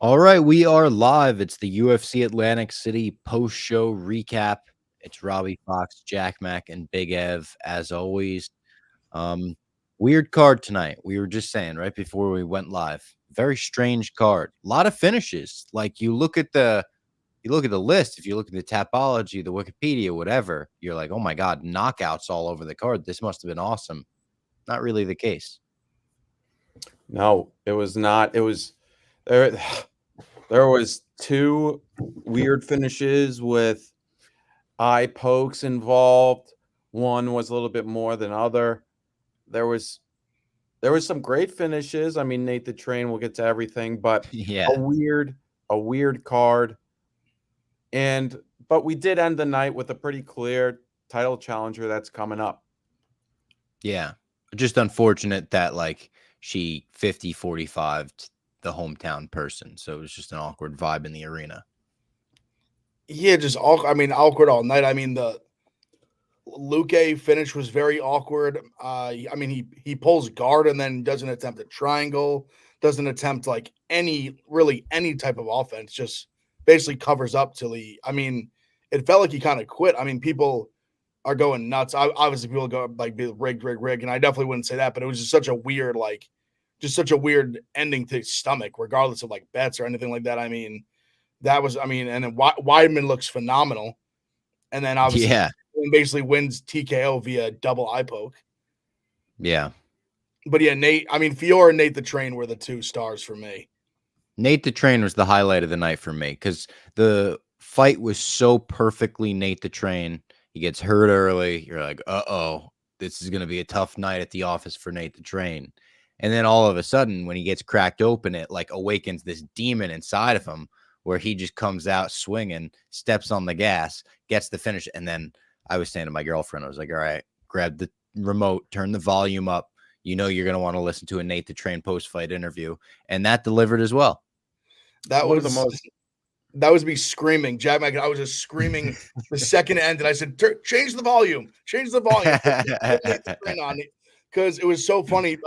All right, we are live. It's the UFC Atlantic City post-show recap. It's Robbie Fox, Jack Mack, and Big Ev, as always. Um, Weird card tonight. We were just saying right before we went live. Very strange card. A lot of finishes. Like you look at the list. If you look at the Tapology, the Wikipedia, whatever, you're like, oh my god, knockouts all over the card. This must have been awesome. Not really the case. No, it was not. It was there. There was two weird finishes with eye pokes involved. One was a little bit more than other. There was there was some great finishes. I mean, Nate the Train. We'll get to everything, but Yeah, a weird card. And but we did end the night with a pretty clear title challenger that's coming up. yeah. Just unfortunate that she 50-45 the hometown person. So it was just an awkward vibe in the arena. Yeah, just awkward all night. I mean, the Luque finish was very awkward. He pulls guard and then doesn't attempt a triangle, doesn't attempt like any type of offense. Just basically covers up till he. I mean, it felt like he kind of quit. I mean, people are going nuts. Obviously, people go like be rig, and I definitely wouldn't say that, but it was just such a weird ending to his stomach, regardless of like bets or anything like that. I mean, and then Weidman looks phenomenal. And then obviously Yeah. basically wins TKO via double eye poke. Yeah. But yeah, Fiora and Nate the Train were the two stars for me. Nate the Train was the highlight of the night for me because the fight was so perfectly Nate the Train. He gets hurt early. You're like, uh-oh, this is going to be a tough night at the office for Nate the Train. And then all of a sudden, when he gets cracked open, it awakens this demon inside of him where he just comes out swinging, steps on the gas, gets the finish. And then I was saying to my girlfriend, I was like, all right, grab the remote, turn the volume up. You know you're going to want to listen to a Nate the Train post-fight interview. And that delivered as well. That was me screaming. Jack Mack, I was just screaming the second end, and I said, change the volume. Change the volume. Because it was so funny.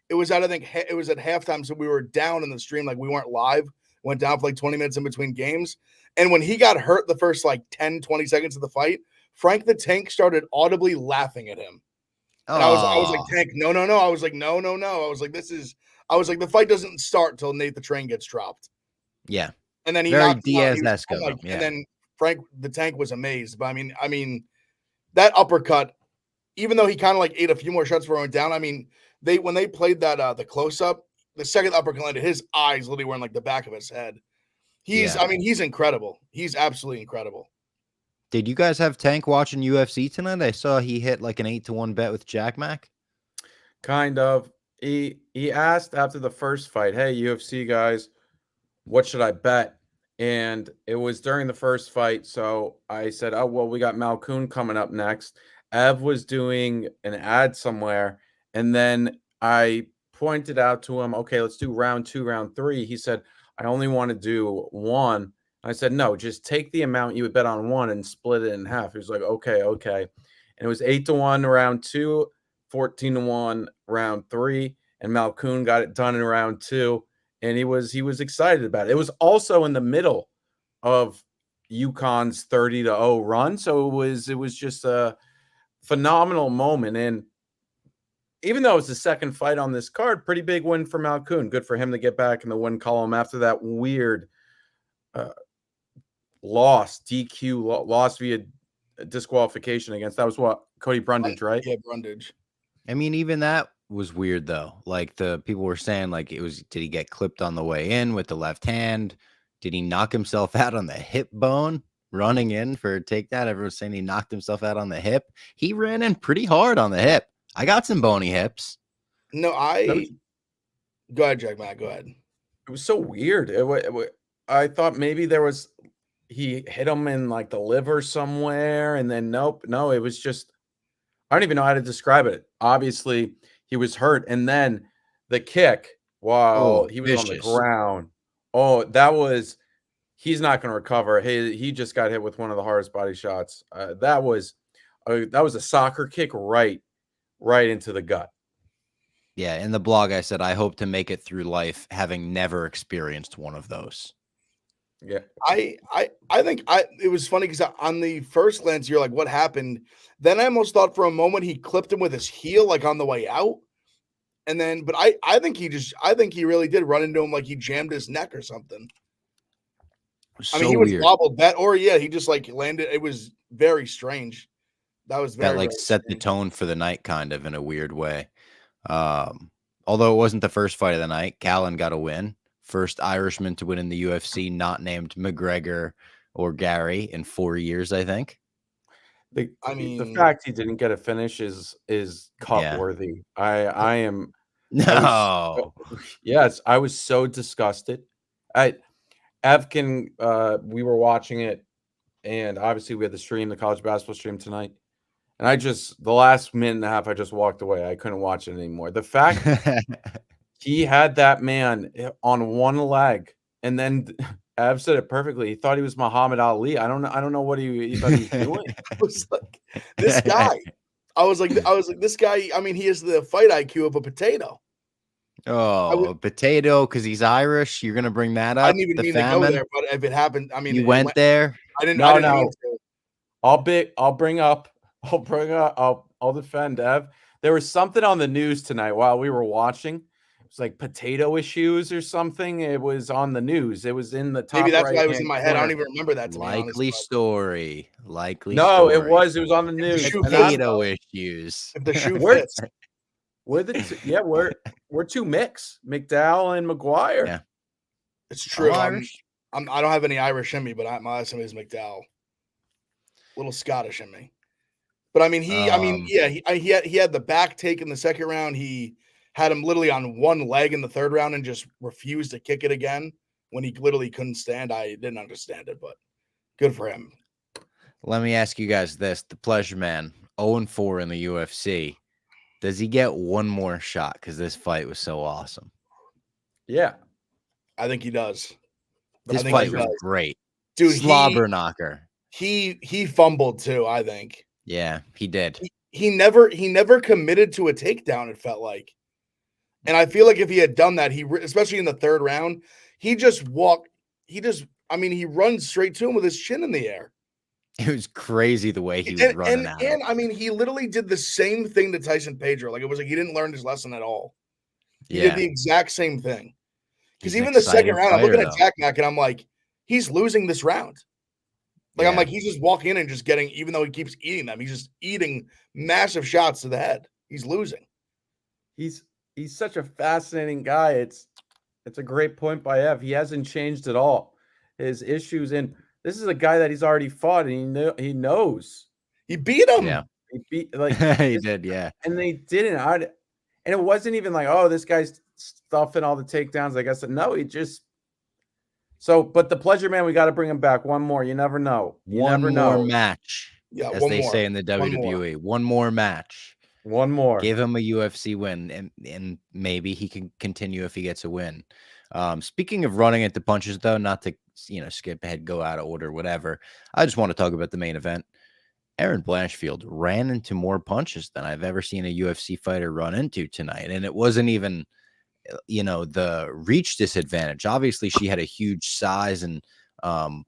It was at halftime, so we were down in the stream, like we weren't live. Went down for like 20 minutes in between games. And when he got hurt the first 10, 20 seconds of the fight, Frank the Tank started audibly laughing at him. And I was like, Tank, no. I was like, no. I was like, the fight doesn't start till Nate the Train gets dropped. Yeah. And then he very knocked him out. Diaz-esque of him. Yeah. And then Frank the Tank was amazed. But I mean, that uppercut, even though he kind of ate a few more shots before he went down, I mean, when they played that the close-up, the second uppercut landed, his eyes literally were in the back of his head. He's incredible. He's absolutely incredible. Did you guys have Tank watching UFC tonight? I saw he hit an 8-1 bet with Jack Mack. Kind of. He asked after the first fight, hey, UFC guys, what should I bet? And it was during the first fight. So I said, oh, well, we got Malkoun coming up next. Ev was doing an ad somewhere. And then I pointed out to him, okay, let's do round 2, round 3. He said, I only want to do 1. I said, no, just take the amount you would bet on 1 and split it in half. He was like, okay. And it was 8-1 round 2, 14-1 round 3. And Malkoun got it done in round 2. And he was excited about it. It was also in the middle of UConn's 30-0 run. So it was just a phenomenal moment. And even though it's the second fight on this card, pretty big win for Malkoun. Good for him to get back in the win column after that weird loss via disqualification against, that was what, Cody Brundage, right? Yeah, Brundage. I mean, even that was weird though. The people were saying did he get clipped on the way in with the left hand? Did he knock himself out on the hip bone running in for a takedown? Everyone's saying he knocked himself out on the hip. He ran in pretty hard on the hip. I got some bony hips. No, go ahead, Jack Matt. Go ahead. It was so weird. I thought maybe he hit him in the liver somewhere, and then no, it was just, I don't even know how to describe it. Obviously, he was hurt, and then the kick while he was vicious on the ground. He's not going to recover. He just got hit with one of the hardest body shots. That was a soccer kick right into the gut. Yeah, in the blog I said I hope to make it through life having never experienced one of those. Yeah. I think it was funny because on the first glance you're like, what happened? Then I almost thought for a moment he clipped him with his heel like on the way out. And then, but I think he really did run into him like he jammed his neck or something. So I mean, he was weird. wobbled that, or yeah, he just like landed. It was very strange. That was That very, like very set the strange. tone for the night kind of in a weird way. Although it wasn't the first fight of the night, Callan got a win. First Irishman to win in the UFC, not named McGregor or Gary in 4 years, I think. The mean, fact he didn't get a finish is cut Yeah. worthy. I am No. yes, I was so disgusted. Evkin, we were watching it, and obviously we had the college basketball stream tonight. And the last minute and a half, I just walked away. I couldn't watch it anymore. The fact he had that man on one leg, and then Ev said it perfectly. He thought he was Muhammad Ali. I don't know what he thought he was doing. I was like, this guy. I was like, this guy. I mean, he has the fight IQ of a potato. Oh, a potato because he's Irish. You're gonna bring that I up? didn't even The mean to go famine? there, but if it happened, I mean, You went there? I didn't. No, I didn't no. mean to. I'll defend Ev. There was something on the news tonight while we were watching. It was like potato issues or something. It was on the news. It was in the top Maybe that's why it was right-hand in my head. I corner. don't even remember that, to be honest. Likely story. Likely No, story. it was on the the news. shoe And I'm- Potato issues. If the shoe We're- fits, We're we're two mix, McDowell and McGuire. Yeah. it's true. I'm Irish. I don't have any Irish in me, but my last name is McDowell. Little Scottish in me. But I mean, he had the back take in the second round. He had him literally on one leg in the third round and just refused to kick it again when he literally couldn't stand. I didn't understand it, but good for him. Let me ask you guys this. The Pleasure Man, 0-4 in the UFC. Does he get one more shot? Because this fight was so awesome. Yeah. I think he does. This I think fight he was does. great. Dude, Slobber knocker. he fumbled too, I think. Yeah, he did. He never committed to a takedown, it felt like. And I feel like if he had done that, especially in the third round, he runs straight to him with his chin in the air. It was crazy the way he was running out. And I mean, he literally did the same thing to Tyson Pedro. Like, it was like he didn't learn his lesson at all. He did the exact same thing. Because even the second round, I'm looking at Jack Mack and I'm like, he's losing this round. Like, I'm like, he's just walking in and just getting, even though he keeps eating them, he's just eating massive shots to the head. He's losing. He's such a fascinating guy. It's a great point by Ev. He hasn't changed at all. His issues, and this is a guy that he's already fought, and he knows. He beat him. Yeah. He beat he did, yeah. And they didn't. And it wasn't even like, oh, this guy's stuffing all the takedowns. I guess no, he just. So, but the Pleasure Man, we got to bring him back. One more. You never know. One more match. Yeah, as they say in the WWE. One more match. One more. Give him a UFC win, and maybe he can continue if he gets a win. Speaking of running into punches, though, not to skip ahead, go out of order, whatever. I just want to talk about the main event. Aaron Blanchfield ran into more punches than I've ever seen a UFC fighter run into tonight, and it wasn't even the reach disadvantage. Obviously, she had a huge size and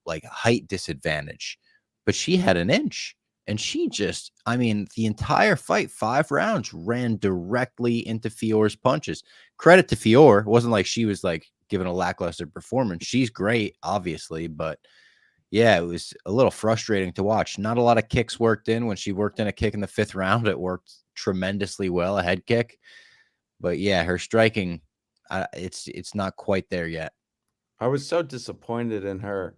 like height disadvantage, but she had an inch. And she just, the entire fight, 5 rounds, ran directly into Fior's punches. Credit to Fior. It wasn't like she was like giving a lackluster performance. She's great, obviously, but yeah, it was a little frustrating to watch. Not a lot of kicks worked in. When she worked in a kick in the 5th round, it worked tremendously well, a head kick. But yeah, her striking, it's not quite there yet. I was so disappointed in her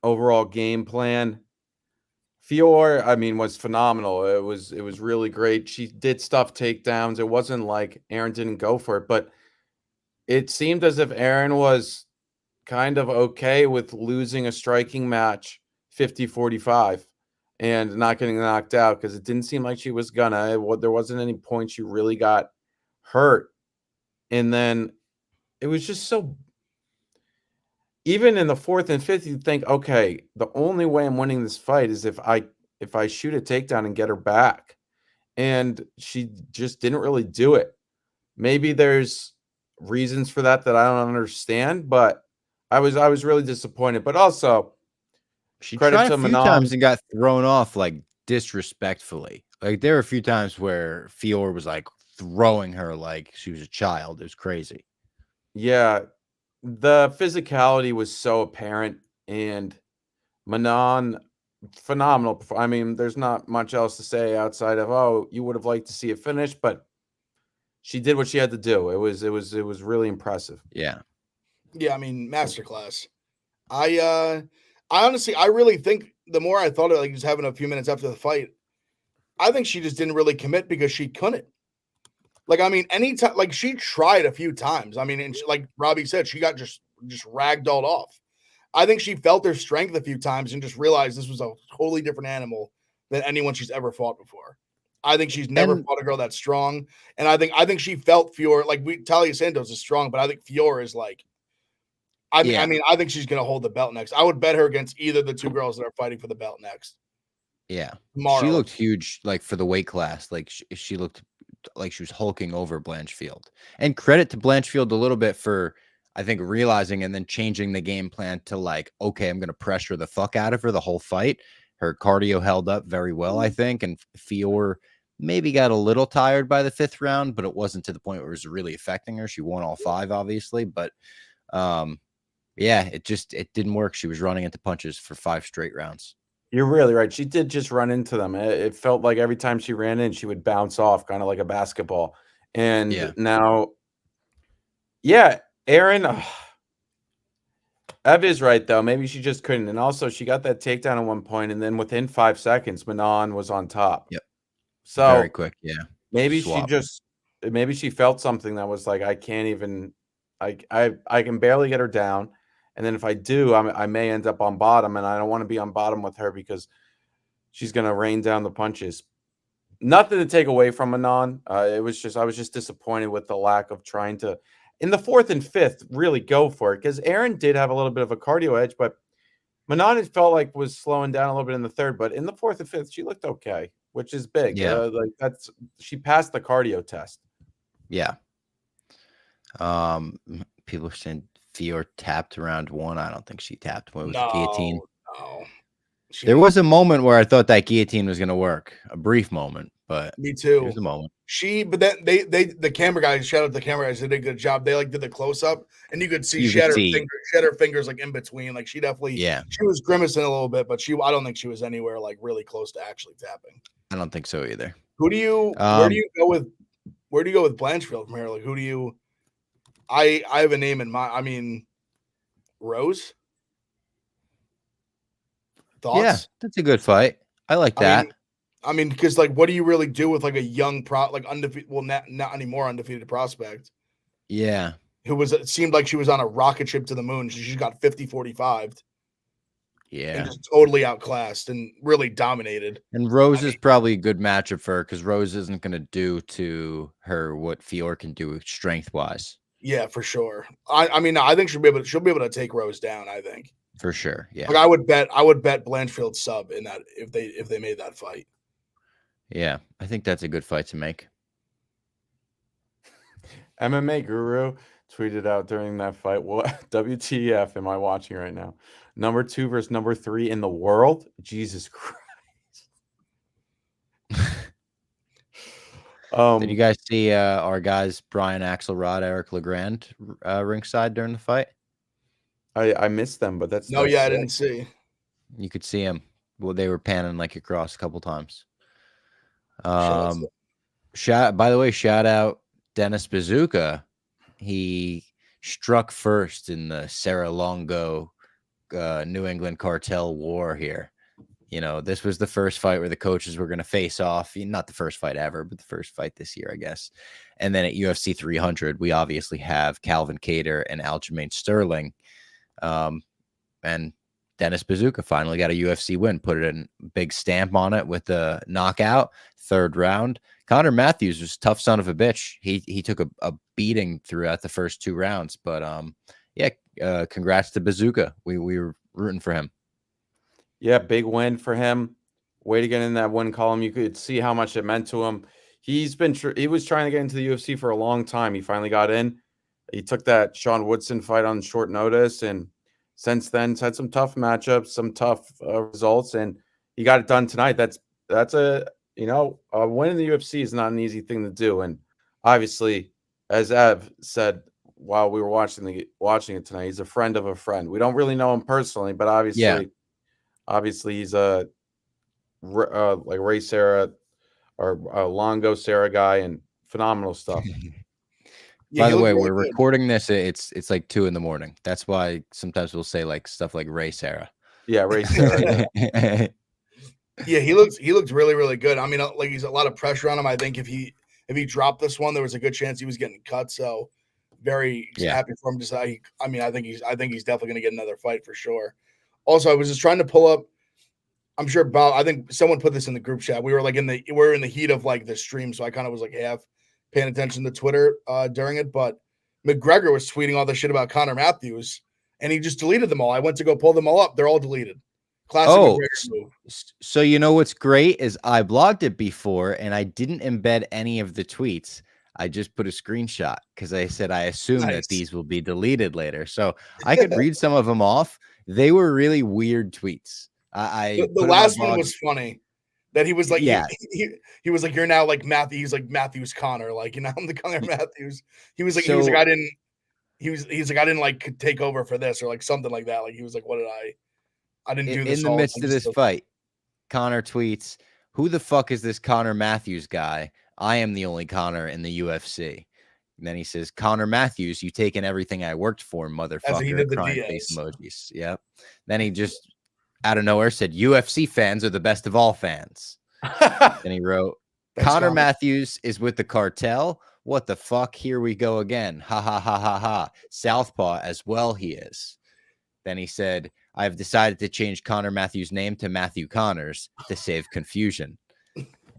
overall game plan. Fior, was phenomenal. It was really great. She did stuff takedowns. It wasn't like Aaron didn't go for it, but it seemed as if Aaron was kind of okay with losing a striking match 50-45 and not getting knocked out, because it didn't seem like she was gonna. There wasn't any point she really got hurt. And then it was just so, even in the 4th and 5th, you'd think, okay, the only way I'm winning this fight is if I shoot a takedown and get her back. And she just didn't really do it. maybe there's reasons for that I don't understand, but I was really disappointed. But also, She credit tried a to few times Manon. and got thrown off like disrespectfully. Like there were a few times where Fior was like throwing her like she was a child. It was crazy. Yeah, the physicality was so apparent, and Manon, phenomenal. I mean, there's not much else to say outside of, oh, you would have liked to see it finish, but she did what she had to do. It was really impressive. Yeah. Yeah, I mean, masterclass. I honestly, I really think the more I thought of like just having a few minutes after the fight, I think she just didn't really commit because she couldn't. Like, I mean, anytime, like she tried a few times. I mean, and she, like Robbie said, she got just ragdolled off. I think she felt her strength a few times and just realized this was a totally different animal than anyone she's ever fought before. I think she's never And fought a girl that's strong, and I think she felt Fior like Talia Santos is strong, but I think Fior is like I yeah. mean, I think she's gonna hold the belt next. I would bet her against either the two girls that are fighting for the belt next Yeah. She tomorrow. looked huge like for the weight class. Like she looked like she was hulking over Blanchfield. And credit to Blanchfield a little bit for I think realizing and then changing the game plan to like, okay, I'm going to pressure the fuck out of her the whole fight. Her cardio held up very well, I think, and Fior maybe got a little tired by the 5th round, but it wasn't to the point where it was really affecting her. She won all 5 obviously, but yeah, it didn't work. She was running into punches for 5 straight rounds. You're really right. She did just run into them. It felt like every time she ran in, she would bounce off, kind of like a basketball. And now, yeah, Aaron, Ev is right though. Maybe she just couldn't. And also, she got that takedown at one point, and then within 5 seconds, Manon was on top. Yep. Very So quick. Yeah. maybe Swap. maybe she felt something that was like, I can't even, I can barely get her down. And then if I do, I may end up on bottom, and I don't want to be on bottom with her because she's going to rain down the punches. Nothing to take away from Manon. I was just disappointed with the lack of trying to, in the 4th and 5th, really go for it, because Aaron did have a little bit of a cardio edge, but Manon, it felt like, was slowing down a little bit in the 3rd. But in the 4th and 5th, she looked okay, which is big. Yeah. She passed the cardio test. Yeah. People are saying Fior tapped round 1. I don't think she tapped. What was it, guillotine? No. There was a moment where I thought that guillotine was going to work. A brief moment, but Me too. There's a moment. But then the camera guys, shout out to the camera guys, did a good job. They like did the close up, and you could see she had her fingers like in between. Like she definitely, she was grimacing a little bit, but I don't think she was anywhere like really close to actually tapping. I don't think so either. Where do you go with Blanchfield from here? Like who do you? I have a name in mind. I mean, Rose. Thoughts? Yeah, that's a good fight. I like that. I mean, because like, what do you really do with like a young undefeated? Well, not anymore undefeated prospect. Yeah, it seemed like she was on a rocket ship to the moon. She got 50-45. Yeah, and just totally outclassed and really dominated. And Rose is probably a good matchup for her because Rose isn't going to do to her what Fior can do strength wise. Yeah, for sure. I mean, I think she'll be able to take Rose down. I think for sure. Yeah, like I would bet Blanchfield sub in that if they made that fight. Yeah, I think that's a good fight to make. MMA Guru tweeted out during that fight, "What WTF am I watching right now? Number 2 versus number 3 in the world? Jesus Christ!" Did you guys see our guys Brian Axelrod, Eric Legrand ringside during the fight? I missed them, but that's I didn't see. You could see him. Well, they were panning like across a couple times. By the way, shout out Dennis Bazooka. He struck first in the Sarah Longo New England cartel war here. You know, this was the first fight where the coaches were going to face off. Not the first fight ever, but the first fight this year, I guess. And then at UFC 300, we obviously have Calvin Kattar and Aljamain Sterling. And Dennis Bazooka finally got a UFC win, put a big stamp on it with a knockout, 3rd round. Connor Matthews was a tough son of a bitch. He took a beating throughout the first 2 rounds. But, congrats to Bazooka. We were rooting for him. Yeah, big win for him. Way to get in that win column. You could see how much it meant to him. he was trying to get into the UFC for a long time. He finally got in. He took that Sean Woodson fight on short notice, and since then, he's had some tough matchups, some tough results, and he got it done tonight. That's a win in the UFC is not an easy thing to do, and obviously, as Ev said while we were watching it tonight, he's a friend of a friend. We don't really know him personally, but obviously he's a like Ray Sarah or Longo Sarah guy, and phenomenal stuff. By the way, we're recording this. It's like 2 a.m. That's why sometimes we'll say like stuff like Ray Sarah. Yeah, Ray Sarah. Yeah, he looked really, really good. I mean, like he's a lot of pressure on him. I think if he dropped this one, there was a good chance he was getting cut. So very happy for him. I think he's definitely going to get another fight for sure. Also, I was just trying to pull up. I'm sure I think someone put this in the group chat. We were like in the heat of like the stream, so I kind of was like half paying attention to Twitter during it. But McGregor was tweeting all the shit about Connor Matthews, and he just deleted them all. I went to go pull them all up. They're all deleted. Classic McGregor move. So you know what's great is I blogged it before, and I didn't embed any of the tweets. I just put a screenshot because I said I assume that these will be deleted later. So I could read some of them off. They were really weird tweets. The last one was funny. That he was like, he was like, you're now like Matthew. He's like Matthews Connor, like, you know, I'm the Connor Matthews. He was like, I didn't like take over for this or like something like that. Like he was like, what did I didn't do this in the midst of this fight. Connor tweets, "Who the fuck is this Connor Matthews guy? I am the only Connor in the UFC." And then he says, "Connor Matthews, you taken everything I worked for, motherfucker." He did the crying DS. face emojis. Yep. Then he just out of nowhere said, "UFC fans are the best of all fans." Then he wrote, "Connor Matthews is with the cartel. What the fuck? Here we go again. Ha ha ha ha ha. Southpaw as well he is." Then he said, "I have decided to change Connor Matthews' name to Matthew Connors to save confusion."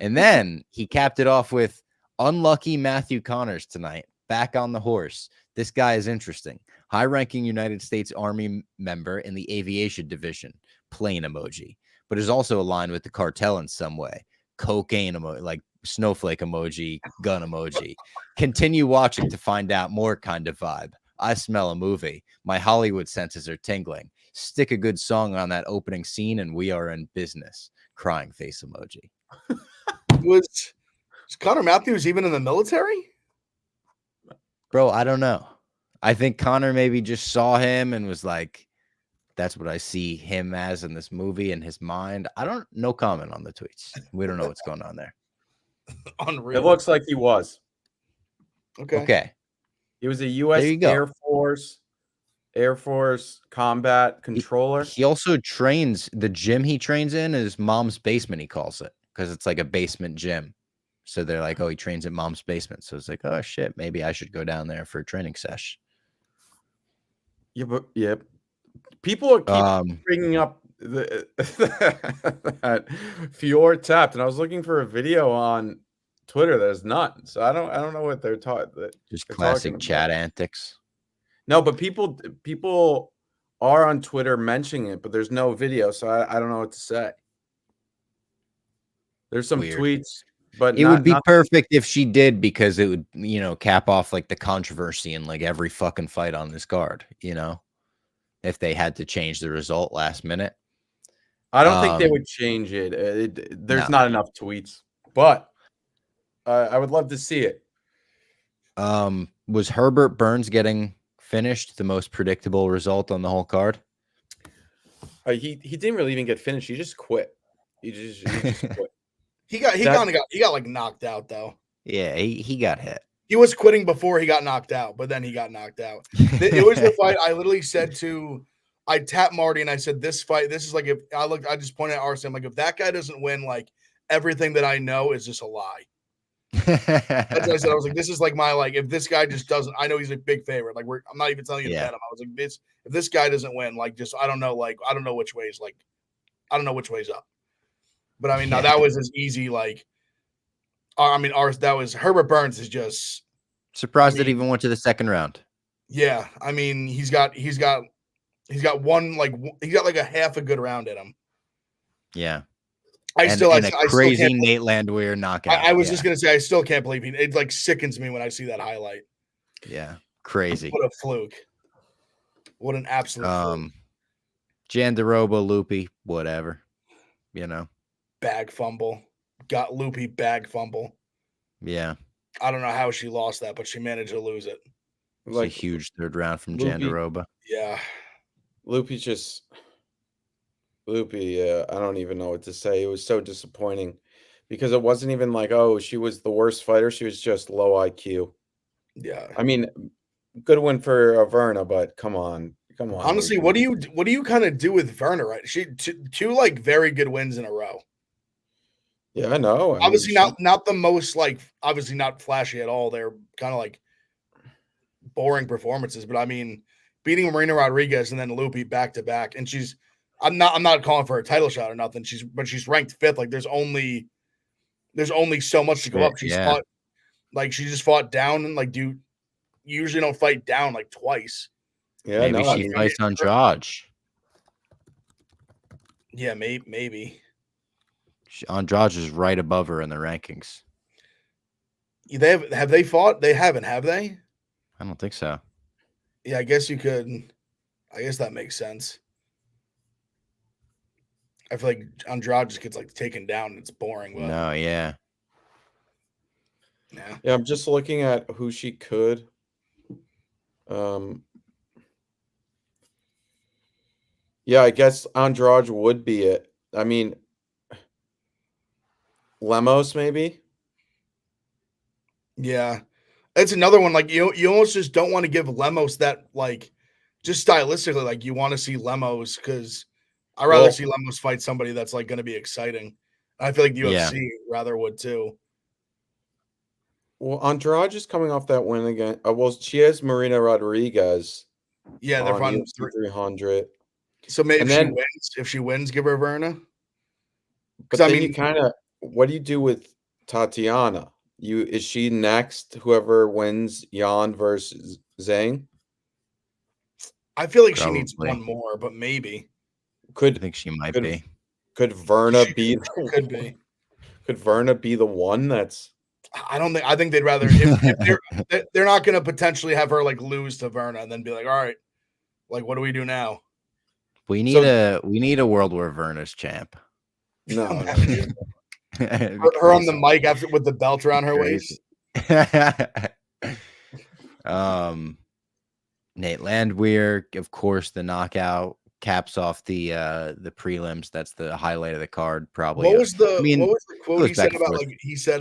And then he capped it off with, "Unlucky Matthew Connors tonight. Back on the horse. This guy is interesting. High-ranking United States Army member in the aviation division." Plane emoji. But is also aligned with the cartel in some way. Cocaine emoji, like snowflake emoji, gun emoji. Continue watching to find out more kind of vibe. I smell a movie. My Hollywood senses are tingling. Stick a good song on that opening scene and we are in business. Crying face emoji. Was Connor Matthews even in the military? Bro, I don't know. I think Connor maybe just saw him and was like, that's what I see him as in this movie in his mind. No comment on the tweets. We don't know what's going on there. Unreal. It looks like he was. Okay. He was a U.S. Air Force combat controller. He also trains, the gym he trains in is mom's basement, he calls it, because it's like a basement gym. So they're like, oh, he trains in mom's basement. So it's like, oh, shit, maybe I should go down there for a training sesh. Yeah. People are keep bringing up that Fior tapped, and I was looking for a video on Twitter. There's none, so I don't know what they're taught. Just classic chat antics. No, but people are on Twitter mentioning it, but there's no video, so I don't know what to say. There's some tweets, but it would be perfect if she did, because it would, cap off like the controversy in like every fucking fight on this card, if they had to change the result last minute. I don't think they would change it. There's not enough tweets, but I would love to see it. Was Herbert Burns getting finished the most predictable result on the whole card? He didn't really even get finished. He just quit. He just quit. He got like knocked out though. Yeah, he got hit. He was quitting before he got knocked out, but then he got knocked out. It was the fight I literally said I tapped Marty and I said, this fight, this is like, if I just pointed at Arson, like, if that guy doesn't win, like everything that I know is just a lie. That's what I said. I was like, this is like my, like, if this guy just doesn't, I know he's a big favorite. Like I'm not even telling you to bet him. I was like, if this guy doesn't win, like, just, I don't know which way's up. But I mean, now that was as easy, like, that was Herbert Burns is just surprised it even went to the second round. Yeah, I mean, he's got one, like, he's got like a half a good round in him. Yeah, I and still crazy can't. Nate Landwehr knockout. I was just gonna say I still can't believe it. Like sickens me when I see that highlight. Yeah, crazy. What a fluke! What an absolute fluke! Jandaroba, Loopy, whatever. Bag fumble, got loopy bag fumble. Yeah, I don't know how she lost that, but she managed to lose it. it's a huge third round from Jandaroba. Yeah, Loopy. I don't even know what to say. It was so disappointing because it wasn't even like, oh, she was the worst fighter. She was just low IQ. yeah. I mean, good win for Verna, but come on. Honestly, Loopy. what do you kind of do with Verna? Right, she two like very good wins in a row. Yeah, I know. Obviously, not the most like obviously not flashy at all. They're kind of like boring performances, but I mean, beating Marina Rodriguez and then Loopy back to back, and I'm not calling for a title shot or nothing. She's ranked fifth. Like there's only so much to go up. She's fought like she just fought down and like you usually don't fight down like twice. Yeah, maybe she fights Andrade. Yeah, maybe. Andrade is right above her in the rankings. Have they fought? They haven't, have they? I don't think so. Yeah, I guess you could. I guess that makes sense. I feel like Andrade just gets like taken down and it's boring. But No, yeah. Yeah, I'm just looking at who she could. Yeah, I guess Andrade would be it. I mean, Lemos maybe. Yeah, it's another one. Like you almost just don't want to give Lemos that like, just stylistically, like you want to see Lemos because I rather see Lemos fight somebody that's like going to be exciting. I feel like the UFC rather would too. Well, Andrade is coming off that win again. Well, she has Marina Rodriguez. Yeah, they're on UFC 300. So maybe if she wins, give her Verna. But then you kind of, what do you do with Tatiana? Is she next? Whoever wins Jan versus Zhang? I feel like she needs one more, but maybe. I think she might be. Could Verna be? Could be. Could Verna be the one that's? I think they'd rather if they're not going to potentially have her like lose to Verna and then be like, all right, like what do we do now? We need a world where Verna's champ. No. her on the mic after with the belt around her waist. Nate Landwehr, of course, the knockout caps off the prelims. That's the highlight of the card, probably. What was the quote he said about like he said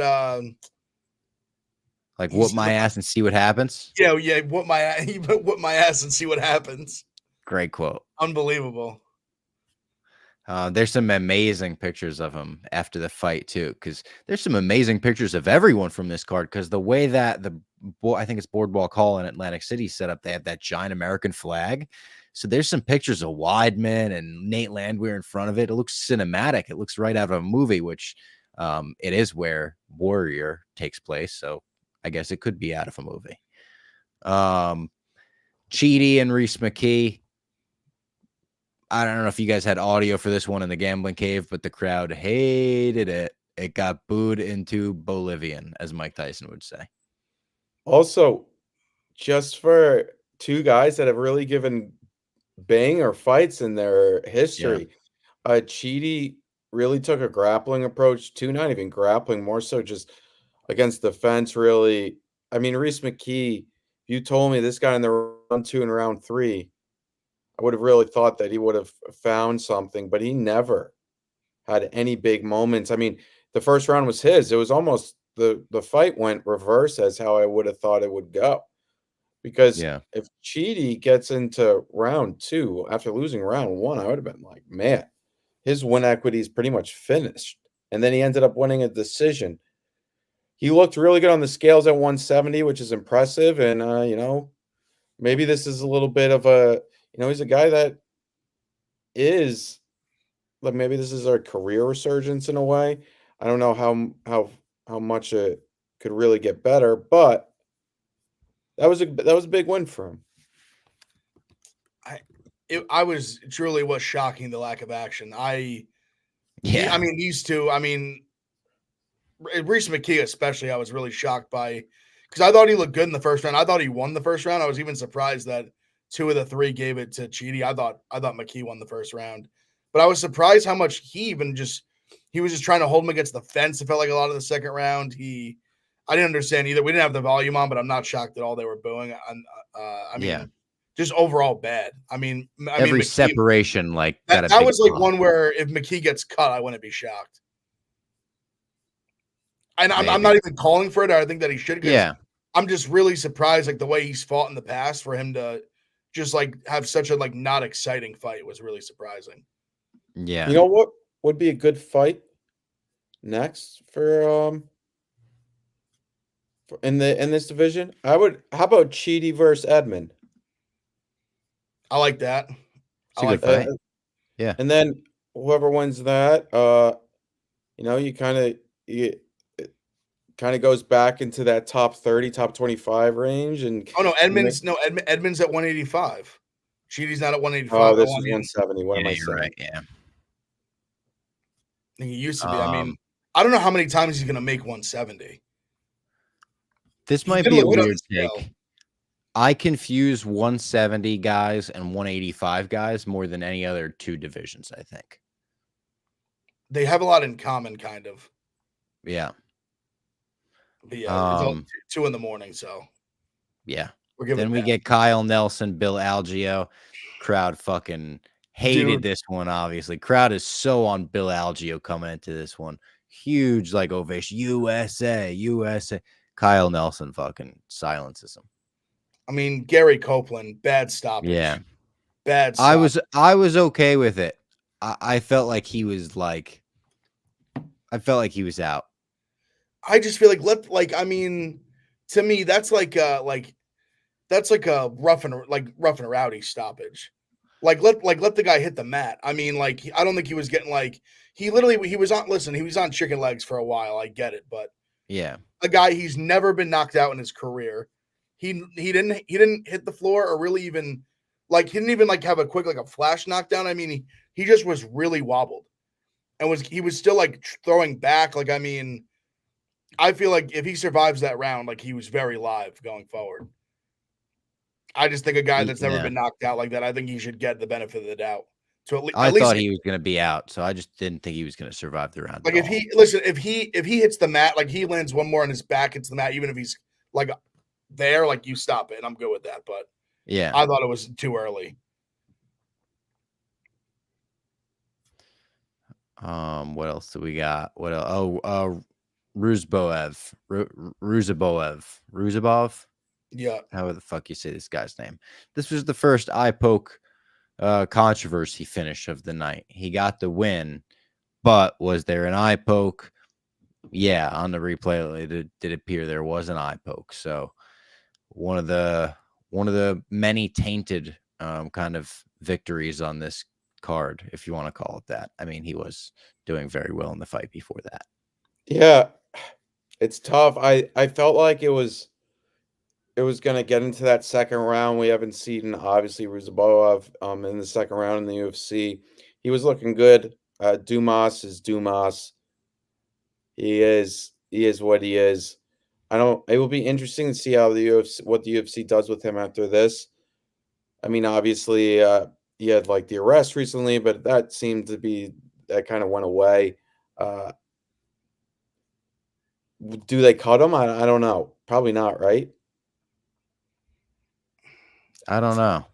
like whoop my ass and see what happens? Yeah, whoop my ass and see what happens. Great quote. Unbelievable. There's some amazing pictures of him after the fight too, because there's some amazing pictures of everyone from this card. Because the way that I think it's Boardwalk Hall in Atlantic City set up, they have that giant American flag. So there's some pictures of Weidman and Nate Landwehr in front of it. It looks cinematic. It looks right out of a movie, which it is where Warrior takes place. So I guess it could be out of a movie. Cheaty and Reese McKee. I don't know if you guys had audio for this one in the gambling cave, but the crowd hated it. It got booed into Bolivian, as Mike Tyson would say. Also, just for two guys that have really given banger fights in their history, Cheaty really took a grappling approach to not even grappling, more so just against the fence, really. I mean, Reese McKee, you told me this guy in the round 2 and round 3, I would have really thought that he would have found something, but he never had any big moments. I mean, the first round was his. It was almost the fight went reverse as how I would have thought it would go. Because if Cheaty gets into round 2 after losing round 1, I would have been like, man, his win equity is pretty much finished. And then he ended up winning a decision. He looked really good on the scales at 170, which is impressive. And, maybe this is a little bit of a, he's a guy that is like, maybe this is a career resurgence in a way. I don't know how much it could really get better, but that was a big win for him. I was truly was shocking, the lack of action. I Yeah. I mean, these two. I mean, Reese McKee especially. I was really shocked by because I thought he looked good in the first round. I thought he won the first round. I was even surprised that 2 of the 3 gave it to Cheaty. I thought McKee won the first round, but I was surprised how much he was just trying to hold him against the fence. It felt like a lot of the second round. I didn't understand either. We didn't have the volume on, but I'm not shocked at all they were booing. I mean, Yeah. just overall bad. I mean, Every McKee, separation got a that big was like pop. one where if McKee gets cut, I wouldn't be shocked. And I'm not even calling for it. I think that he should. Yeah. I'm just really surprised, like the way he's fought in the past, for him to just like have such a like not exciting fight was really surprising. Yeah. You know what would be a good fight next for in this division? How about Cheaty versus Edmond? I like that. It's a good fight. Yeah. And then whoever wins that, you kind of goes back into that top 30, top 25 range. And Edmond's at 185. Cheaty's not at 185. Oh, this is 170. What am I saying? Right. Yeah. I think he used to be. I mean, I don't know how many times he's going to make 170. This might be a weird take. I confuse 170 guys and 185 guys more than any other 2 divisions, I think. They have a lot in common, kind of. Yeah. But yeah, it's all 2 in the morning, so. Yeah. Then we get Kyle Nelson, Bill Algeo. Crowd fucking hated this one, obviously. Crowd is so on Bill Algeo coming into this one. Huge, like, ovation. USA, USA. Kyle Nelson fucking silences him. I mean, Gary Copeland, bad stoppage. Yeah. Bad stoppage. I was okay with it. I felt like he was out. I just feel like I mean, to me, that's like a rough and rowdy stoppage. Let the guy hit the mat. I mean, like, I don't think he was getting he was on chicken legs for a while. I get it, but yeah, a guy he's never been knocked out in his career. He didn't hit the floor or really even he didn't even have a quick a flash knockdown. I mean, he just was really wobbled and he was still throwing back. I mean, I feel like if he survives that round, he was very live going forward. I just think a guy that's never been knocked out like that, I think he should get the benefit of the doubt. So I thought he was going to be out, so I just didn't think he was going to survive the round. If he hits the mat, he lands one more on his back, hits the mat, even if he's there, you stop it, and I'm good with that. But yeah, I thought it was too early. What else do we got? What else? Oh, Ruzabov. Yeah. However the fuck you say this guy's name. This was the first eye poke controversy finish of the night. He got the win, but was there an eye poke? Yeah, on the replay it did appear there was an eye poke. So one of the many tainted kind of victories on this card, if you want to call it that. I mean, he was doing very well in the fight before that. Yeah, it's tough. I felt like it was going to get into that second round. We haven't seen, obviously, Ruzabov in the second round in the UFC. He was looking good. Dumas is Dumas. He is what he is. It will be interesting to see how what the UFC does with him after this. I mean, obviously, he had the arrest recently, but that seemed to be, that kind of went away. Do they cut him? I don't know. Probably not, right? I don't know.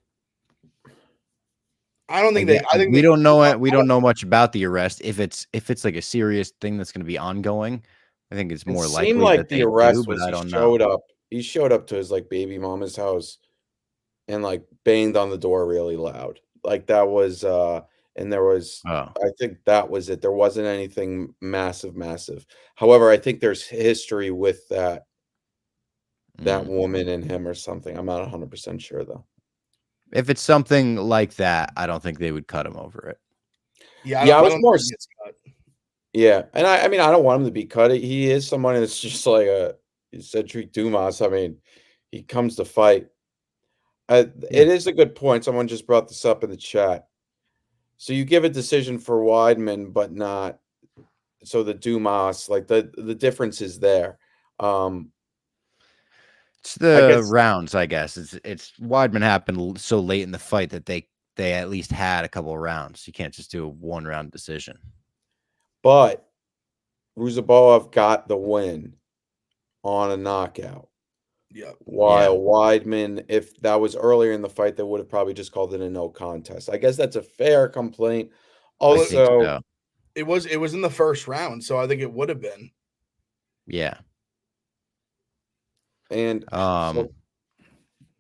I don't think I think we don't know it. We don't know much about the arrest. If it's a serious thing that's going to be ongoing, I think it's more likely. Seemed like that the arrest but was I don't showed know. up. He showed up to his baby mama's house and banged on the door really loud. That was and there was I think that was it. There wasn't anything massive. However, I think there's history with that woman and him or something. I'm not 100% sure though. If it's something like that, I don't think they would cut him over it. Yeah, I was more. Yeah, and I mean, I don't want him to be cut. He is someone that's just like Cedric Dumas. I mean, he comes to fight. It is a good point. Someone just brought this up in the chat. So you give a decision for Weidman, but not so the Dumas, like the difference is there. It's I the guess, rounds, I guess. It's Weidman happened so late in the fight that they at least had a couple of rounds. You can't just do a 1-round decision. but Ruziboev got the win on a knockout. Yeah. While Weidman, if that was earlier in the fight, they would have probably just called it a no contest. I guess that's a fair complaint. I think Also, so. It was in the first round, so I think it would have been. Yeah. and so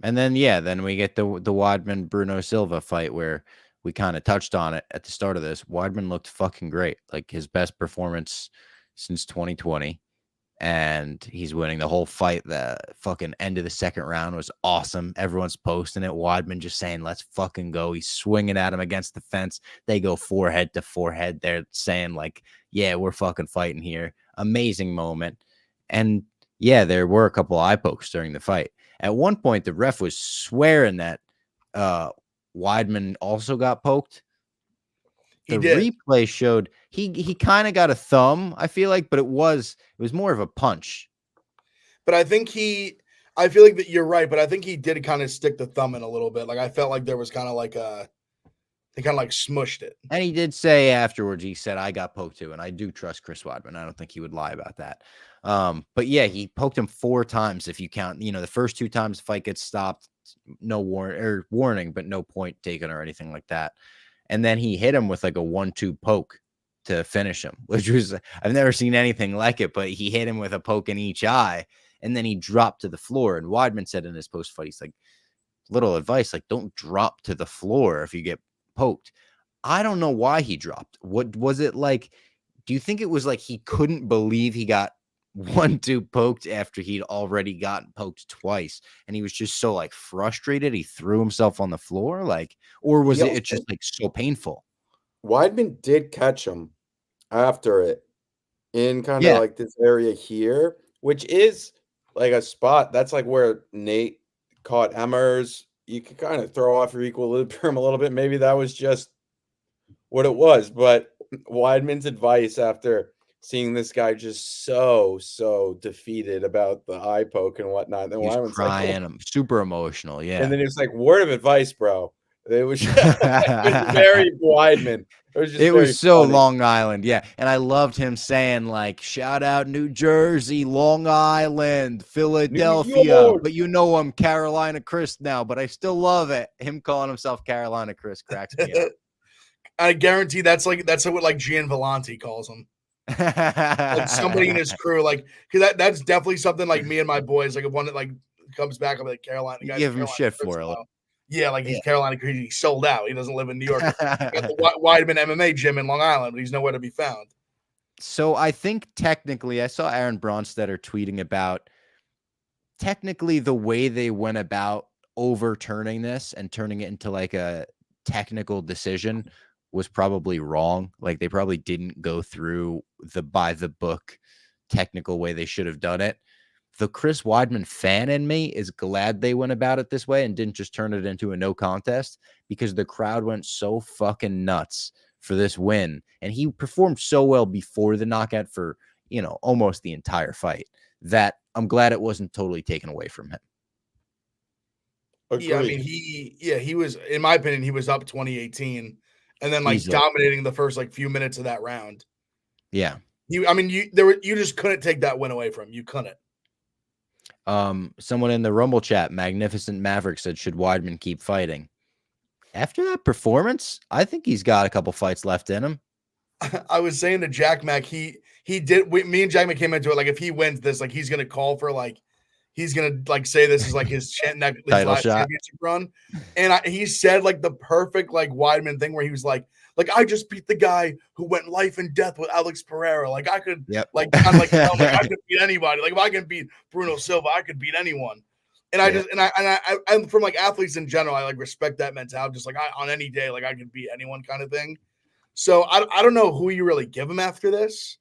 And then then we get the Weidman Bruno Silva fight where we kind of touched on it at the start of this. Weidman looked fucking great, like his best performance since 2020, and he's winning the whole fight. The fucking end of the second round was awesome. Everyone's posting it. Weidman just saying, "Let's fucking go." He's swinging at him against the fence. They go forehead to forehead. They're saying like, "Yeah, we're fucking fighting here." Amazing moment, and there were a couple eye pokes during the fight. At one point, the ref was swearing that Weidman also got poked. He The did. replay showed he kind of got a thumb, I feel like, but it was more of a punch. But I think I feel like that you're right, but I think he did kind of stick the thumb in a little bit. Like I felt like there was kind of like they kind of like smushed it. And he did say afterwards, he said, "I got poked too." And I do trust Chris Weidman. I don't think he would lie about that. But yeah, he poked him 4 times if you count, the first 2 times the fight gets stopped, no warning, but no point taken or anything like that. And then he hit him with like a 1-2 poke to finish him, which was, I've never seen anything like it, but he hit him with a poke in each eye and then he dropped to the floor. And Weidman said in his post fight, he's like, little advice, like don't drop to the floor if you get poked. I don't know why he dropped. What was it like? Do you think it was like he couldn't believe he got 1-2 poked after he'd already gotten poked twice and he was just so like frustrated he threw himself on the floor, like, or was he it also, just like so painful? Weidman did catch him after it in kind of Yeah, like this area here, which is like a spot that's like where Nate caught Emmers. You could kind of throw off your equilibrium a little bit. Maybe that was just what it was. But Weidman's advice after seeing this guy just so defeated about the eye poke and whatnot, then he was Weidman's like, crying. I'm super emotional. and Yeah. then he was like, "Word of advice, bro." It was, it was very Weidman. It was just It very was so funny. Long Island, yeah. And I loved him saying, like, shout out New Jersey, Long Island, New Philadelphia. York. But I'm Carolina Chris now, but I still love it. Him calling himself Carolina Chris cracks me up. I guarantee that's what like Gian Vellante calls him. Like somebody in his crew, like because that's definitely something like me and my boys, like if one that like comes back, I'm like Carolina, the You guy's give him Carolina shit Chris for it. now. Yeah, like he's Carolina Chris. He's sold out. He doesn't live in New York. He got the Weidman MMA gym in Long Island, but he's nowhere to be found. So I think technically, I saw Aaron Bronstetter tweeting about technically the way they went about overturning this and turning it into like a technical decision was probably wrong. Like they probably didn't go through the by the book technical way they should have done it. The Chris Weidman fan in me is glad they went about it this way and didn't just turn it into a no contest, because the crowd went so fucking nuts for this win. And he performed so well before the knockout for, almost the entire fight, that I'm glad it wasn't totally taken away from him. Agreed. Yeah, I mean he was, in my opinion, he was up 2018 and then like Easily. dominating the first like few minutes of that round. Yeah. You just couldn't take that win away from him. You couldn't. Someone in the Rumble chat, Magnificent Maverick, said, should Weidman keep fighting? After that performance, I think he's got a couple fights left in him. I was saying to Jack Mac, me and Jack Mac came into it like if he wins this, like he's gonna call for like he's gonna like say this is like his Title last shot. championship run, and he said like the perfect like Weidman thing where he was like I just beat the guy who went life and death with Alex Pereira, like I could like kind of like I could beat anybody, like if I can beat Bruno Silva, I could beat anyone. And I'm from like athletes in general, I like respect that mentality, just like on any day, like I can beat anyone kind of thing. So I don't know who you really give him after this.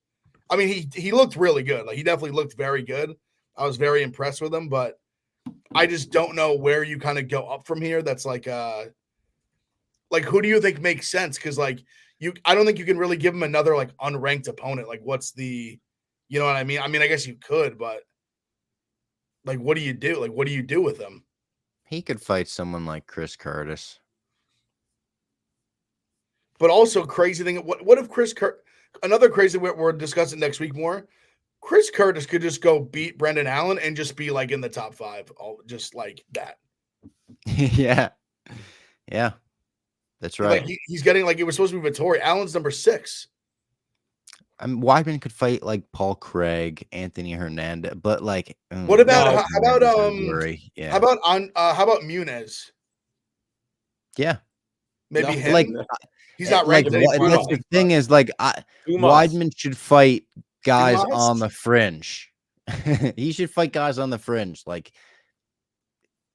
I mean, he looked really good. Like he definitely looked very good. I was very impressed with him, but I just don't know where you kind of go up from here. That's like like who do you think makes sense? Because like I don't think you can really give him another like unranked opponent. Like, what's the, you know what I mean? I mean, I guess you could, but like, what do you do? Like, what do you do with him? He could fight someone like Chris Curtis. But also, crazy thing. What if another crazy we're discussing next week more. Chris Curtis could just go beat Brendan Allen and just be like in the top 5, just like that. Yeah. Yeah. That's right. Like he's getting like it was supposed to be Vittori. Allen's number 6. I mean, Weidman could fight like Paul Craig, Anthony Hernandez, but like, What about no, how about yeah, how about Munez? Yeah, Maybe No, him. like He's not like ranked. that's the thing is like Dumas. Weidman should fight guys Dumas? on the fringe. He should fight guys on the fringe. Like,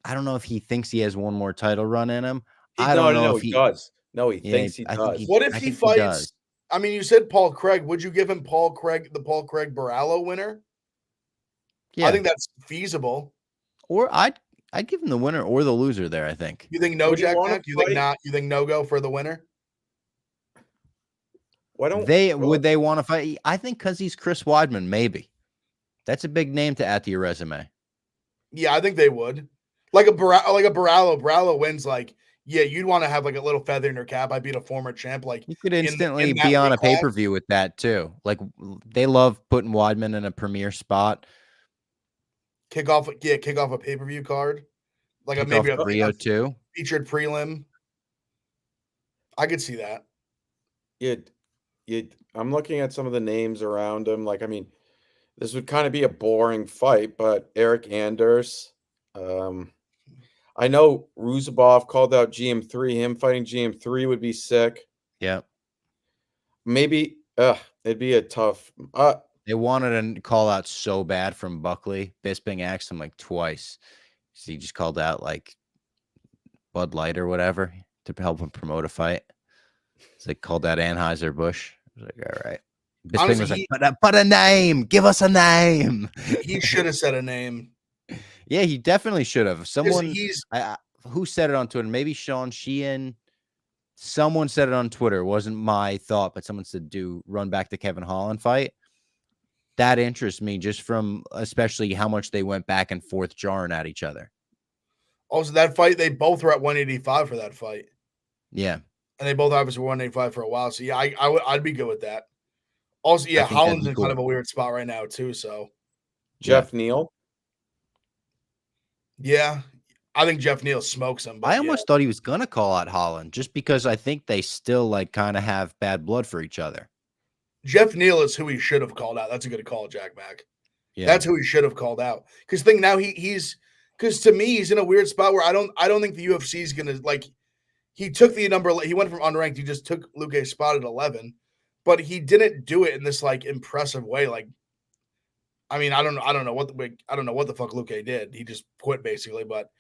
I don't know if he thinks he has one more title run in him. I don't know if he does. No, he Yeah, thinks he I think does. he- What if I he think he does. fights? I mean, you said Paul Craig. Would you give him the Paul Craig Barallo winner? Yeah, I think that's feasible. or I'd give him the winner or the loser there. I think. You think no, Would you Jack wanna Mack? You think fight- not? You think no go for the winner? Why don't Would they want to fight? I think because he's Chris Weidman, maybe. That's a big name to add to your resume. Yeah, I think they would. Like a Barallo. Barallo wins. Like, yeah, you'd want to have like a little feather in your cap. I beat a former champ. Like, You could in instantly that be on a weight class. pay-per-view with that too. Like, they love putting Weidman in a premier spot. kick off a pay-per-view card. Like Kick maybe off a Rio too. featured prelim. I could see that. I'm looking at some of the names around him. Like, I mean, this would kind of be a boring fight, but Eric Anders. I know Ruzabov called out GM3. Him fighting GM3 would be sick. Yeah. Maybe it'd be a tough. They wanted to call out so bad from Buckley. Bisping asked him like twice. So he just called out like Bud Light or whatever to help him promote a fight. It's like called out Anheuser-Busch. I was like, all right. Bisping Honestly, was like, put a name. Give us a name. He should have said a name. Yeah, he definitely should have. Someone He's who said it on Twitter? Maybe Sean Sheehan. Someone said it on Twitter. It wasn't my thought, but someone said run back the Kevin Holland fight. That interests me just from especially how much they went back and forth jarring at each other. also that fight. They both were at 185 for that fight, Yeah. and they both obviously were 185 for a while. So yeah, I'd be good with that. Also, yeah, I think that'd Holland's be in cool. kind of a weird spot right now too. So Jeff Neal. yeah, I think Jeff Neal smokes him. But I almost thought he was gonna call out Holland just because I think they still like kind of have bad blood for each other. Jeff Neal is who he should have called out. That's a good call, Jack Mack. Yeah. That's who he should have called out. Because think now he's because to me he's in a weird spot where I don't think the UFC is gonna like. He took the number. He went from unranked. He just took Luke's spot at 11, but he didn't do it in this like impressive way. Like, I mean, I don't know what the fuck Luke did. He just quit basically. But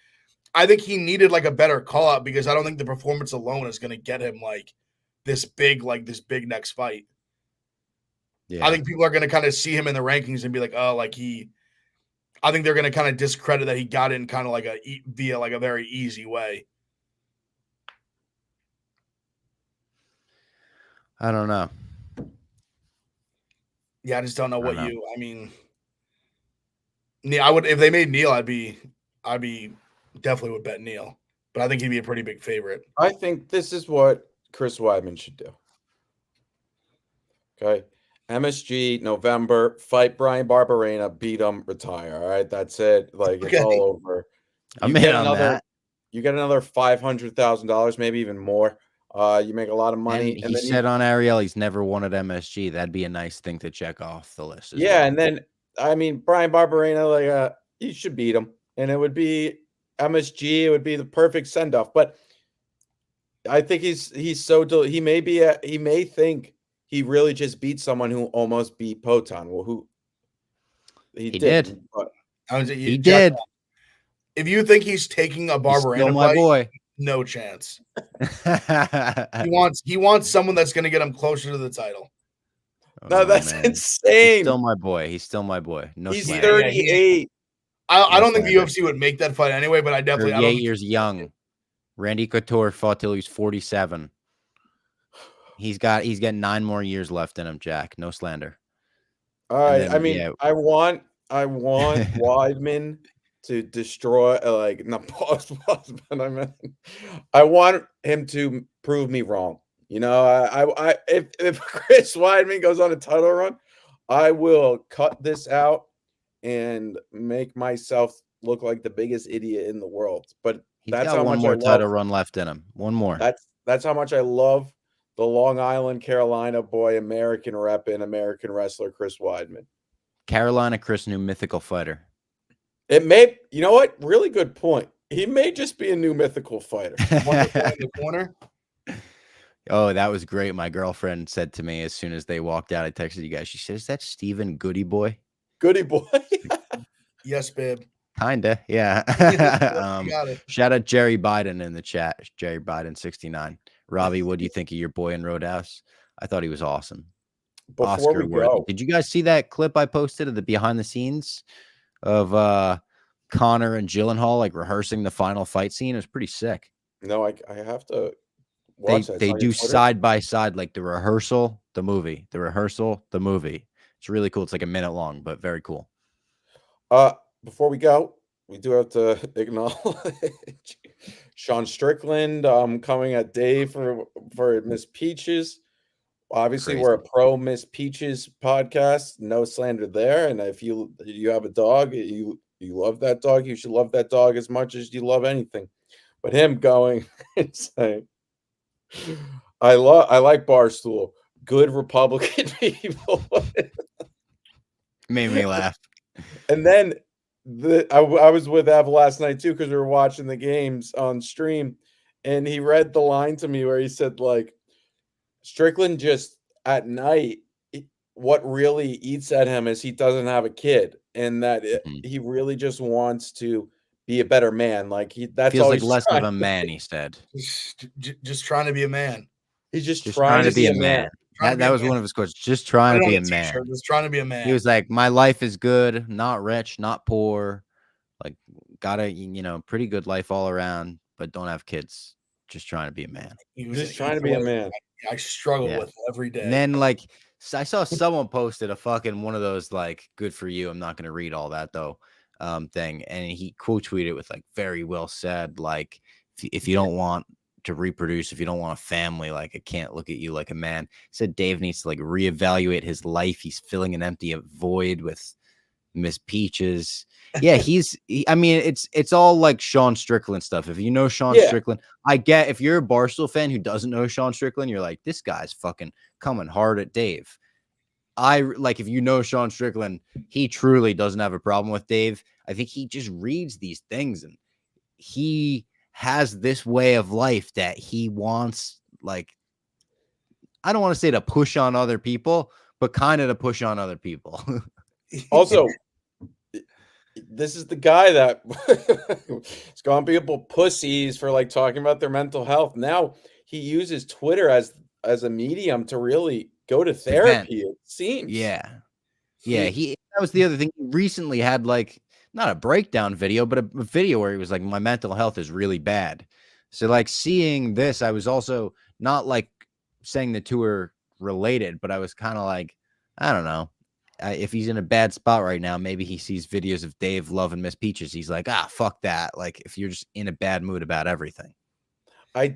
I think he needed like a better call out because I don't think the performance alone is going to get him like this big next fight. Yeah. I think people are going to kind of see him in the rankings and be like, oh, like I think they're going to kind of discredit that he got in kind of like via like a very easy way. I don't know. Yeah, I just don't know what know. I mean, Neil, I would if they made Neil, I'd be definitely would bet Neil, but I think he'd be a pretty big favorite. I think this is what Chris Weidman should do. Okay. MSG, November, fight Brian Barberena, beat him, retire. All right. That's it. Like, it's all over. I'm in on that. You get another $500,000, maybe even more. You make a lot of money. And he said on Ariel he's never won at MSG. That'd be a nice thing to check off the list. Yeah. And then, I mean, Brian Barberena, like, you should beat him. And it would be MSG. It would be the perfect send off. But I think he's so, he may think he really just beat someone who almost beat Potan. Well, who he did. But he did. If you think he's taking a Barberena my fight, boy. No chance. He wants someone that's going to get him closer to the title. No, that's insane. He's still my boy. He's still my boy. No, he's slander. 38. I don't think the UFC would make that fight anyway, but I definitely 38 years young. Randy Couture fought till he was 47. He's getting 9 more years left in him, Jack. No slander. All right. Then, I mean, yeah. I want Weidman to destroy not pause, but I want him to prove me wrong. If Chris Weidman goes on a title run, I will cut this out and make myself look like the biggest idiot in the world. But He's that's got how one much more I love. title run left in him. One more. That's how much I love the Long Island, Carolina boy, American rep and American wrestler Chris Weidman. Carolina Chris, new mythical fighter. It may, you know what? Really good point. He may just be a new mythical fighter. Wonderful in the corner. Oh, that was great. My girlfriend said to me as soon as they walked out, I texted you guys. She said, "Is that Steven Goody Boy?" Goody boy. Yes, babe. Kinda, yeah. You got it. Shout out Jerry Biden in the chat. Jerry Biden 69. Robbie, what do you think of your boy in Roadhouse? I thought he was awesome. Before Oscar we worthy. go, Did you guys see that clip I posted of the behind the scenes of Connor and Gyllenhaal like rehearsing the final fight scene? It was pretty sick. no, I have to watch that. They It's on do your Twitter? side by side, like the rehearsal, the movie, the rehearsal, the movie. It's really cool. It's like a minute long, but very cool. Before we go, we do have to acknowledge Sean Strickland coming at Dave for Miss Peaches. Obviously, Crazy. we're a pro Miss Peaches podcast. No slander there. And if you have a dog, you love that dog, you should love that dog as much as you love anything. But him going and saying, I like Barstool. Good Republican people. Made me laugh. And then I was with Ev last night too, because we were watching the games on stream, and he read the line to me where he said, like, Strickland just at night, what really eats at him is he doesn't have a kid, and that he really just wants to be a better man. Like that's feels all like he's less of trying a to man, be. he said. Just trying to be a man. He's just trying trying to be a man. That was one of his quotes. Just trying to be a man. Just trying to be a man. He was like, my life is good, not rich, not poor. Like, got a, pretty good life all around, but don't have kids. Just trying to be a man. He was Just trying to be a man. I struggle with every day. And then, like, I saw someone posted a fucking one of those, like, good for you. I'm not going to read all that, though, thing. And he quote tweeted with, like, very well said, like, if you don't want to reproduce, if you don't want a family, like, I can't look at you like a man. He said Dave needs to, like, reevaluate his life. He's filling an empty void with Miss Peaches. Yeah, I mean, it's all like Sean Strickland stuff. If you know Sean Strickland, I get if you're a Barstool fan who doesn't know Sean Strickland, you're like, this guy's fucking coming hard at Dave. If you know Sean Strickland, he truly doesn't have a problem with Dave. I think he just reads these things and he has this way of life that he wants, like, I don't want to say to push on other people, but kind of to push on other people. Also, this is the guy that is calling people pussies for like talking about their mental health. Now he uses Twitter as a medium to really go to therapy. It seems. Yeah. That was the other thing. He recently had like not a breakdown video, but a video where he was like, my mental health is really bad. So like seeing this, I was also not like saying the two are related, but I was kind of like, I don't know. If he's in a bad spot right now, maybe he sees videos of Dave loving Miss Peaches. He's like, fuck that. Like, if you're just in a bad mood about everything. I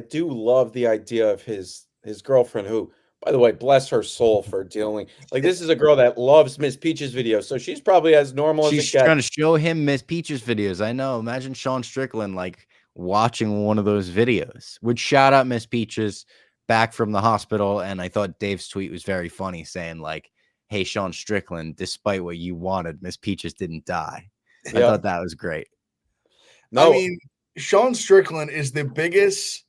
do love the idea of his girlfriend, who, by the way, bless her soul for dealing. Like, this is a girl that loves Miss Peaches videos, so she's probably as normal as it gets. She's trying to show him Miss Peaches videos. I know. Imagine Sean Strickland like watching one of those videos. Would shout out Miss Peaches back from the hospital, and I thought Dave's tweet was very funny, saying like, hey, Sean Strickland, despite what you wanted, Miss Peaches didn't die. I thought that was great. No. I mean, Sean Strickland is the biggest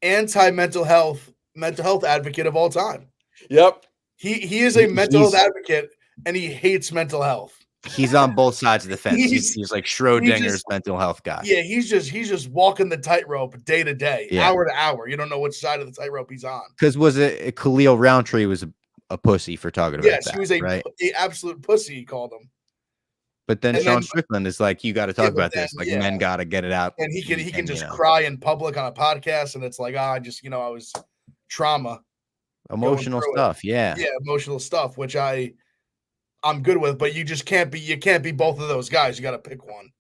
anti-mental health advocate of all time. Yep. He is a mental health advocate, and he hates mental health. He's on both sides of the fence. He's like Schrodinger's mental health guy. Yeah, he's just walking the tightrope day to day, hour to hour. You don't know which side of the tightrope he's on. Because was it Khalil Roundtree was a pussy for talking about that? Yes, he was a absolute pussy, he called him. But then And Sean then Strickland is like, you got to yeah, talk but about then this. Like, yeah, men got to get it out. and he can And, just cry in public on a podcast, and it's like, I just I was trauma going emotional through it. stuff. Yeah. Yeah, emotional stuff, which I'm good with, but you just can't be both of those guys. You got to pick one.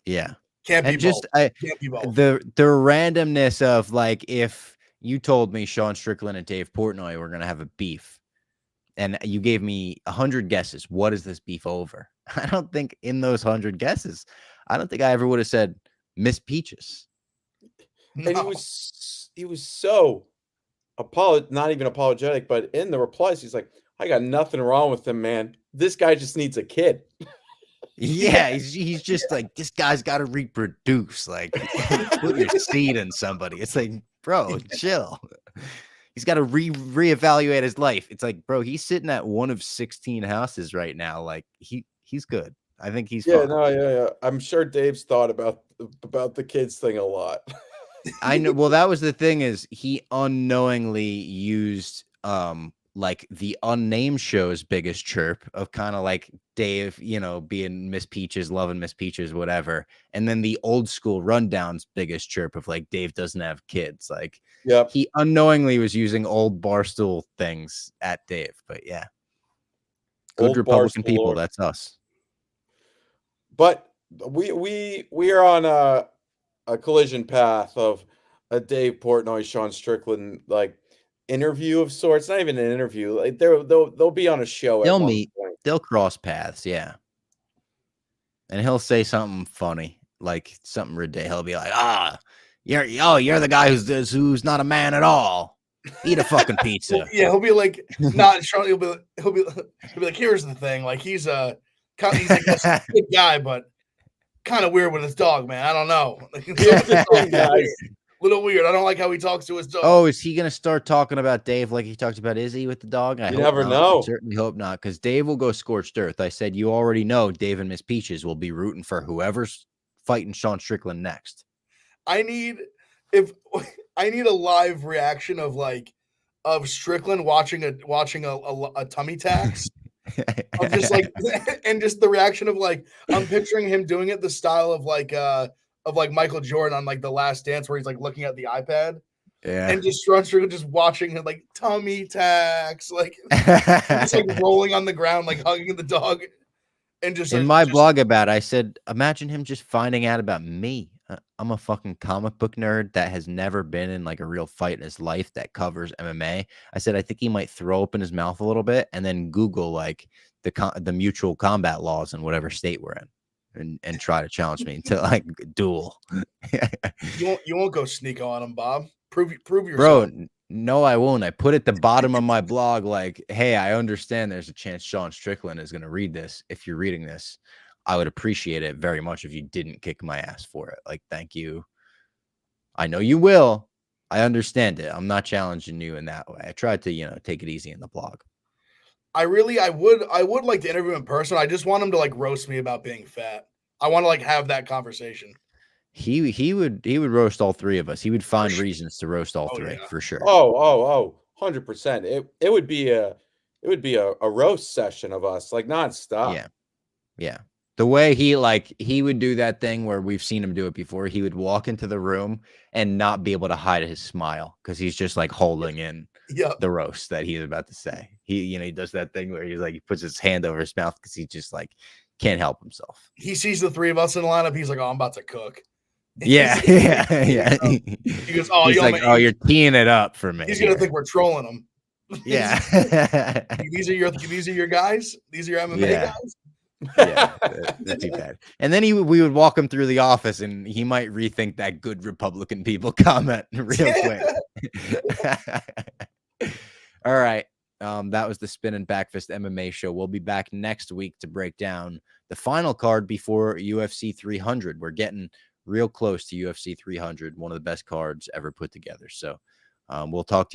Yeah. Can't be And just both. Can't be both. the randomness of like, if you told me Sean Strickland and Dave Portnoy were going to have a beef and you gave me 100 guesses, what is this beef over? I don't think in those 100 guesses, I don't think I ever would have said Miss Peaches. And he was so not even apologetic, but in the replies, he's like, I got nothing wrong with him, man. This guy just needs a kid. Yeah, he's just like, this guy's got to reproduce. Like, put your seed in somebody. It's like, bro, chill. He's got to reevaluate his life. It's like, bro, he's sitting at one of 16 houses right now. Like, he's good. I think he's fine. Yeah. I'm sure Dave's thought about the kids thing a lot. I know. Well, that was the thing, is he unknowingly used like the unnamed show's biggest chirp of kind of like Dave, being Miss Peaches, loving Miss Peaches, whatever. And then the old school rundown's biggest chirp of like, Dave doesn't have kids. Like, Yep. He unknowingly was using old Barstool things at Dave. But yeah, good Old Republican Barstool people. Lord. That's us. But we are on a collision path of a Dave Portnoy, Sean Strickland like interview of sorts. Not even an interview. Like they'll be on a show. They'll at one meet. point. They'll cross paths. Yeah. And he'll say something funny, like something ridiculous. He'll be like, you're the guy who's not a man at all. Eat a fucking pizza. Well, yeah, he'll be like, not Sean. He'll be like, here's the thing. Like he's a good guy, but kind of weird with his dog, man. I don't know. Little weird. I don't like how he talks to his dog. Oh, is he gonna start talking about Dave like he talked about Izzy with the dog? You never know. I certainly hope not, because Dave will go scorched earth. I said, you already know Dave and Miss Peaches will be rooting for whoever's fighting Sean Strickland next. I need a live reaction of Strickland watching a tummy tax. Of just like, and just the reaction of like, I'm picturing him doing it the style of like Michael Jordan on like The Last Dance, where he's like looking at the iPad, and just Strickland just watching him like tummy tax, like just like rolling on the ground, like hugging the dog, and just in my blog about it, I said, imagine him just finding out about me. I'm a fucking comic book nerd that has never been in like a real fight in his life that covers MMA. I said, I think he might throw open his mouth a little bit and then Google like the mutual combat laws in whatever state we're in and try to challenge me to like duel. You won't go sneak on him, Bob. Prove yourself. Bro, no, I won't. I put at the bottom of my blog, like, hey, I understand there's a chance Sean Strickland is going to read this. If you're reading this, I would appreciate it very much if you didn't kick my ass for it. Like, thank you. I know you will. I understand it. I'm not challenging you in that way. I tried to, take it easy in the blog. I would like to interview in person. I just want him to like roast me about being fat. I want to like have that conversation. He would roast all three of us. He would find reasons to roast all three, yeah. for sure. 100%. It would be a roast session of us, like nonstop. Yeah. The way he would do that thing where we've seen him do it before. He would walk into the room and not be able to hide his smile because he's just like holding in the roast that he's about to say. He does that thing where he's like, he puts his hand over his mouth because he just like can't help himself. He sees the three of us in the lineup. He's like, oh, I'm about to cook. Yeah. He goes, oh, he's like, oh, you're teeing it up for me. He's gonna think we're trolling him. Yeah. These are your guys. These are your MMA guys. Yeah, that's too bad. And then we would walk him through the office, and he might rethink that good Republican people comment real quick. All right. That was the Spinnin Backfist MMA show. We'll be back next week to break down the final card before UFC 300. We're getting real close to UFC 300, one of the best cards ever put together. So we'll talk to you